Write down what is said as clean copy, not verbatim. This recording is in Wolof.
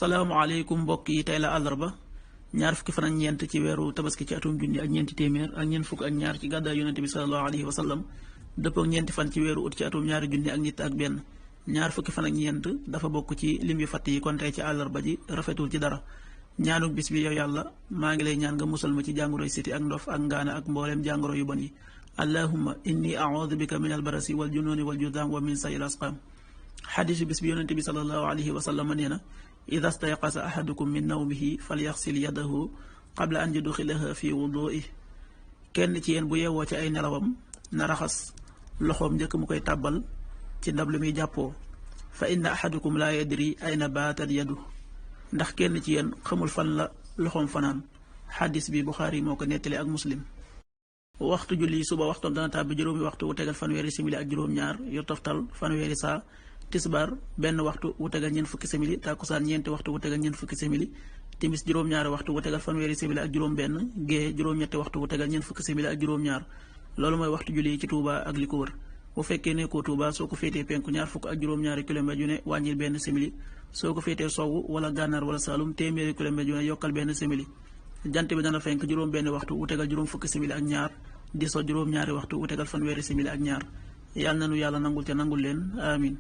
salaamaaleykum mbokk yi tey la àllarba ñaar fukki fan ak ñeent ci weeru tabaski ci atum junni ak ñeenti téeméer ak ñeent fukk ak ñaar ci gàddaay yonente bi sallallahu alayhi wa sallam dëppoo ak ñeenti fan ci weeru ut ci atum ñaari junni ak ñett ak benn ñaar fukki fan ak ñeent dafa bokk ci lim yu fatt yi kon tey ci àllarba ji rafetul ci dara ñaanuk bis bi yow yàlla maa ngi lay ñaan nga musal ma ci jàngoroy siti ak ndof ak ngaana ak mbooleem jàngoro yu bon yi allahumma inni a'udhu bika min albarasi wal jununi wal judaam wa min sayil asqaam xadiisu bis bi yonente bi sallallahu alayhi wa sallam nee na ida stayqasa ahadukum min nawmihi falyaxsil yadahu qabla an yudxilaha fi wuduih kenn ci yéen bu yeewoo ci ay nelawam na raxas loxoom njëkk mu koy tàbbal ci ndab lu muy jàppoo fa inna ahadukum laa yadri ayna baatat yadu ndax kenn ci yéen xamul fan la loxoom fanaan xadis bi Buxaari moo ko nettali ak Muslim. waxtu julli suba waxtoom dana tàbbi juróomi waxtu wu tegal fanweeri simili ak juróom-ñaar yu toftal fanweeri saa tisbaar benn waxtu wu tegal ñeent fukki simili tàkkusaan ñeenti waxtu wu tegal ñeent fukki simili timis juróom-ñaari waxtu wu tegal fanweeri simili ak juróom-benn gée juróom-ñetti waxtu wu tegal ñeent fukki simili ak juróom-ñaar loolu mooy waxtu julli ci Touba ak li ko wër bu fekkee nekkoo Touba soo ko féetee penku ñaar fukk ak juróom-ñaari kilomètres yu ne wàññil benn simili soo ko féetee sowwu wala gànnaar wala Saalum téeméeri kilomètres yu ne yokkal benn simili jant bi dana fenk juróom benn waxtu wu tegal juróom fukki simili ak ñaar di so juróom-ñaari waxtu wu tegal fanweeri simili ak ñaar yàlla nanu yàlla nangul te nangul leen amin